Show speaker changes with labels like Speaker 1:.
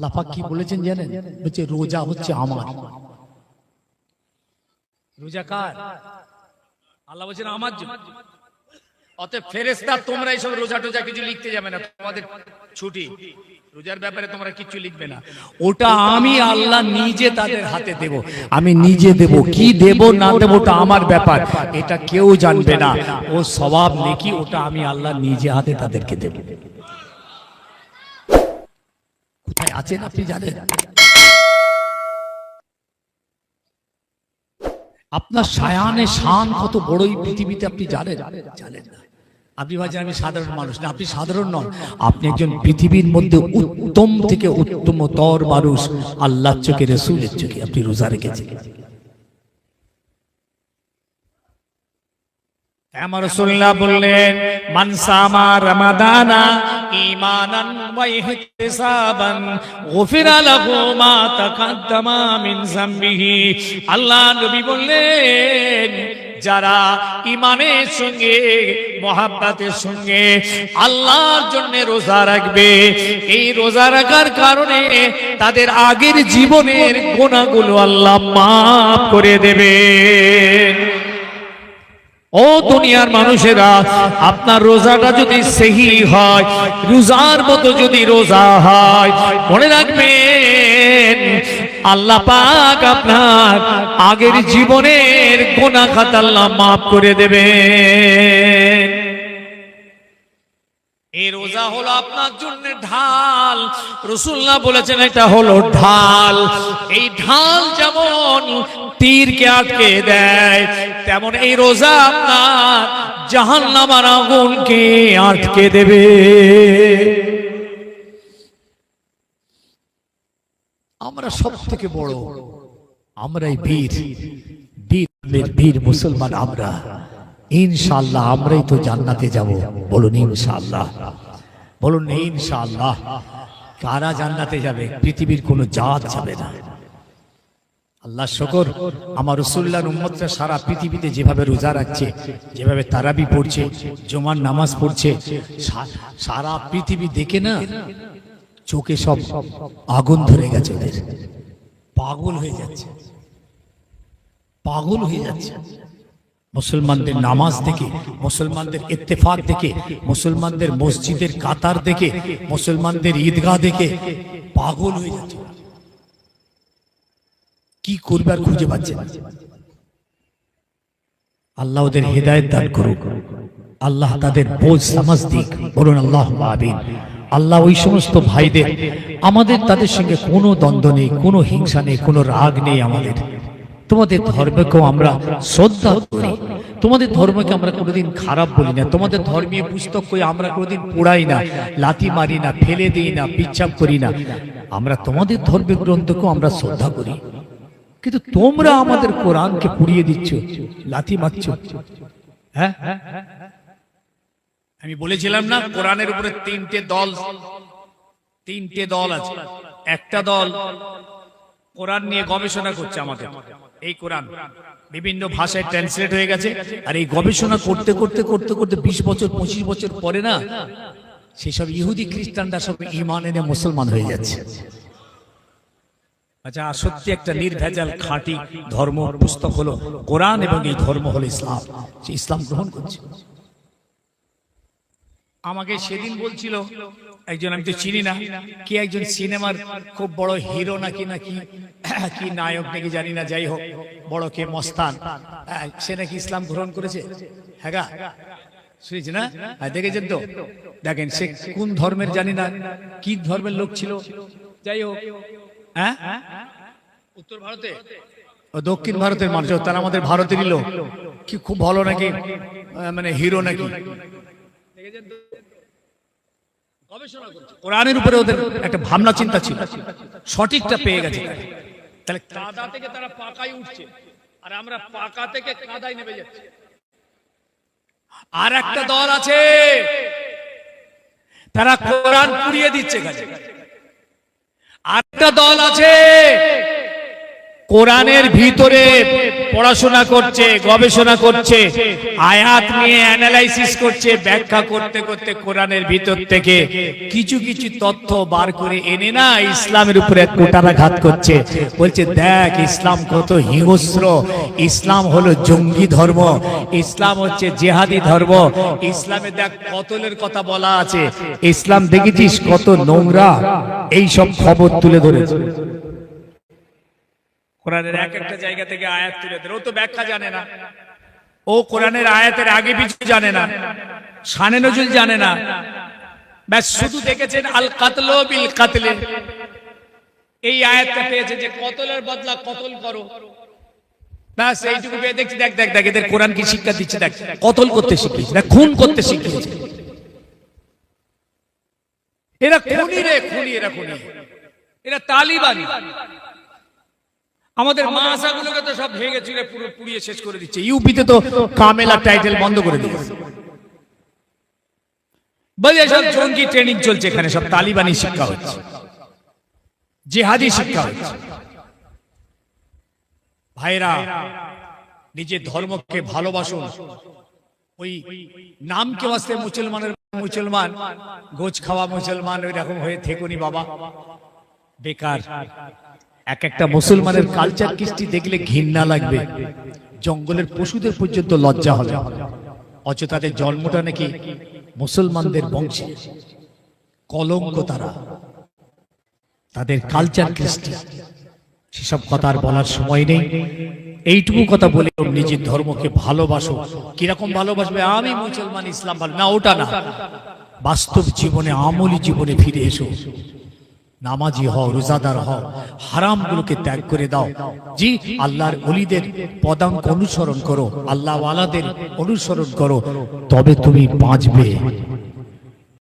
Speaker 1: আল্লাহ পাক কি বলেছেন জানেন? বলছে রোজা হচ্ছে আমার। রোজা কার? আল্লাহ বলছেন আমার জন্য। অতএব ফেরেশতা তোমরা এইসব রোজা টোজা কিছু লিখতে যাবে না, তোমাদের ছুটি। রোজার ব্যাপারে তোমরা কিছু লিখবে না, ওটা আমি আল্লাহ নিজে তাদের হাতে দেব। আমি নিজে দেব, কি দেব না দেব ওটা আমার ব্যাপার, এটা কেউ জানবে না। ও সওয়াব নেকি ওটা আমি আল্লাহ নিজে হাতে তাদেরকে দেব। কোথায় আছেন আপনি জানেন? আপনার শায়ানে শান কত বড়ই পৃথিবীতে আপনি জানেন? জানেন না। আপনি ভাবছেন আমি সাধারণ মানুষ, না, আপনি সাধারণ নন। আপনি একজন পৃথিবীর মধ্যে উত্তম থেকে উত্তমতর মানুষ। আল্লাহর চোখে, রাসূলের চোখে আপনি রোজা রেখেছেন। আমার রাসূলুল্লাহ বললেন, মান সামা রমাদানা ঈমানান ওয়া ইহতিসাবান গুফিরা লাহু মা তাকাদ্দামা মিন যামবিহি। আল্লাহ নবী বললেন, যারা ঈমানের সঙ্গে মহব্বতের সঙ্গে আল্লাহর জন্য রোজা রাখবে, এই রোজা রাখার কারণে তাদের আগের জীবনের গুনাহগুলো আল্লাহ মাফ করে দেবে। ও দুনিয়ার মানুষেরা, আপনার রোজাটা যদি সহি হয়, রোজার মতো যদি রোজা হয়, মনে রাখবেন আল্লাহ পাক আপনার আগের জীবনের গুনাহ খাতা আল্লাহ মাফ করে দেবেন। এই রোজা হলো আপনার জন্য ঢাল। রাসূলুল্লাহ বলেছেন এটা হলো ঢাল। এই ঢাল যেমন তীরকে আটকে দেয়, তেমন এই রোজা আপনার জাহান্নামের আগুনকে আটকে দেবে। আমরা সব থেকে বড়, আমরাই বীর, বীর মুসলমান আমরা। ইনশাআল্লাহ আমরাই তো জান্নাতে যাব। বলুন ইনশাআল্লাহ, বলুন ইনশাআল্লাহ। কারা জান্নাতে যাবে? পৃথিবীর কোনো জাত যাবে না। আল্লাহ শুকর, আমার রাসূলুল্লাহর উম্মতরা সারা পৃথিবীতে যেভাবে রোজা রাখছে, যেভাবে তারাবি পড়ছে, জুমার নামাজ পড়ছে, সারা পৃথিবী দেখে না চোখে সব আগুন ধরে গেছে, ওদের পাগল হয়ে যাচ্ছে, পাগল হয়ে যাচ্ছে। মুসলমানদের নামাজ দেখে, মুসলমানদের ইত্তেফাক দেখে, মুসলমানদের মসজিদের কাতার দেখে, মুসলমানদের ঈদগাহ দেখে পাগল হয়ে যাচ্ছে। কি করবে আর খুঁজে পাচ্ছে না। আল্লাহ ওদের হেদায়েত দান করুক, আল্লাহ তাদের বোঝ সমাজ দিক। বলুন আল্লাহুম্মা আমিন। আল্লাহ ওই সমস্ত ভাইদের, আমাদের তাদের সঙ্গে কোনো দ্বন্দ্ব নেই, কোনো হিংসা নেই, কোনো রাগ নেই। আমাদের তোমাদের ধর্মকেও আমরা শ্রদ্ধা করি, তোমাদের ধর্মকে আমরা কোনোদিন খারাপ বলি না, তোমাদের ধর্মীয় পুস্তককে আমরা কোনোদিন পোড়াই না, লাথি মারি না, ফেলে দিই না, পিচ্ছাপ করি না। আমরা তোমাদের ধর্মীয় গ্রন্থকেও আমরা শ্রদ্ধা করি। কিন্তু তোমরা আমাদের কোরআনকে পুড়িয়ে দিচ্ছ, লাথি মারছ। হ্যাঁ, আমি বলেছিলাম না কোরআনের উপরে তিনটে দল আছে। একটা দল কোরআন নিয়ে গবেষণা করছে আমাদের। এই কোরআন বিভিন্ন ভাষায় ট্রান্সলেট হয়ে গেছে, আর এই গবেষণা করতে করতে করতে করতে 20 বছর 25 বছর পরে না সেসব ইহুদি খ্রিস্টানরা সব ঈমান এনে মুসলমান হয়ে যাচ্ছে। আচ্ছা, সত্যি একটা নির্ভেজাল খাঁটি ধর্ম পুস্তক হলো কোরআন, এবং এই ধর্ম হলো ইসলাম। সে ইসলাম গ্রহণ করছে। আমাকে সেদিন বলছিল একজন, আমি তো চিনি না, কি একজন সিনেমার খুব বড় হিরো নাকি কি নায়ক নাকি জানি না, যাই হোক বড় কে মস্তান, সে নাকি ইসলাম গ্রহণ করেছে। হ্যাঁ গা, শুনেছি না? দেখেছেন তো? দেখেন সে কোন ধর্মের জানি না, কি ধর্মের লোক ছিল, যাই হোক। হ্যাঁ, উত্তর ভারতে ও দক্ষিণ ভারতের মানুষ, তারা আমাদের ভারতেরই লোক। কি খুব ভালো নাকি, মানে হিরো নাকি। কোরআনের উপরে ওদের একটা ভাবনা চিন্তা ছিল, সঠিকটা পেয়ে গেছে। তাহলে কাদা থেকে তারা পাকায় উঠছে, আর আমরা পাকা থেকে কাদায় নেমে যাচ্ছি। আর একটা দল আছে, তারা কোরআন পুড়িয়ে দিচ্ছে। আর একটা দল আছে, কোরআনের ভিতরে পড়াশোনা করছে, গবেষণা করছে, আয়াত নিয়ে অ্যানালাইসিস করছে, ব্যাখ্যা করতে করতে কোরআনের ভিতর থেকে কিছু কিছু তথ্য বার করে এনে না ইসলামের উপরে কোটারাঘাত করছে। বলছে দেখ ইসলাম কত হিংস্র, ইসলাম হলো জঙ্গি ধর্ম, ইসলাম হচ্ছে জেহাদি ধর্ম, ইসলামে দেখ কতলের কথা বলা আছে, ইসলাম দেখেছিস কত নোংরা, এই সব খবর তুলে ধরেছে। কোরআনের এক একটা জায়গা থেকে আয়াত তুলে ধরে, ও তো ব্যাখ্যা জানে না, ও কোরআনের আয়াতের আগে পিছু জানে না, শানে নজুল জানে না, ব্যাস শুধু দেখেছেন আল কাতলু বিল কাতলে, এই আয়াতটা পেয়েছে যে কতলের বদলা কতল করো, ব্যাস এইটুকু পেয়ে দেখছি। দেখ দেখ দেখ এদের কোরআন কি শিক্ষা দিচ্ছে, দেখ কতল করতে শিখিয়েছে, দেখ খুন করতে শিখিয়েছে, এরা খুনি রে খুনি, এরা খুনি, এরা তালিবানি। আমাদের মাদ্রাসাগুলোকে তো সব ভেঙে চুরে পুরো পুড়িয়ে শেষ করে দিচ্ছে। ইউপিতে তো কামেলা টাইটেল বন্ধ করে দিয়েছে, বলে সব জঙ্গি ট্রেনিং চলছে, এখানে সব তালিবানি শিক্ষা হচ্ছে, জিহাদি শিক্ষা হচ্ছে। ভাইরা নিজের ধর্মকে ভালোবাসুন, ওই নামকে বাঁচতে মুসলমানের মুসলমান, গোছ খাওয়া মুসলমান ওই রকম হয়ে থেকুনি বাবা, বেকার। এক একটা মুসলমানের কালচার কৃষ্টি দেখলে ঘৃণা লাগবে, জঙ্গলের পশুদের পর্যন্ত লজ্জা হবে, অথচ তাদের জন্মটা নাকি মুসলমানদের বংশে, কলঙ্ক তারা, তাদের কালচার কৃষ্টি। সেসব কথা আর বলার সময় নেই, এইটুকু কথা বলে নিজের ধর্মকে ভালোবাসো। কিরকম ভালোবাসবে, আমি মুসলমান ইসলাম ভালো না, ওটা না, বাস্তব জীবনে আমলি জীবনে ফিরে এসো, নামাজি হও, রোজাদার হও, হারামগুলোকে ত্যাগ করে দাও। জি, আল্লাহর ওলিদের পদাঙ্ক অনুসরণ করো, আল্লাহ ওয়ালাদের অনুসরণ করো, তবে তুমি বাঁচবে।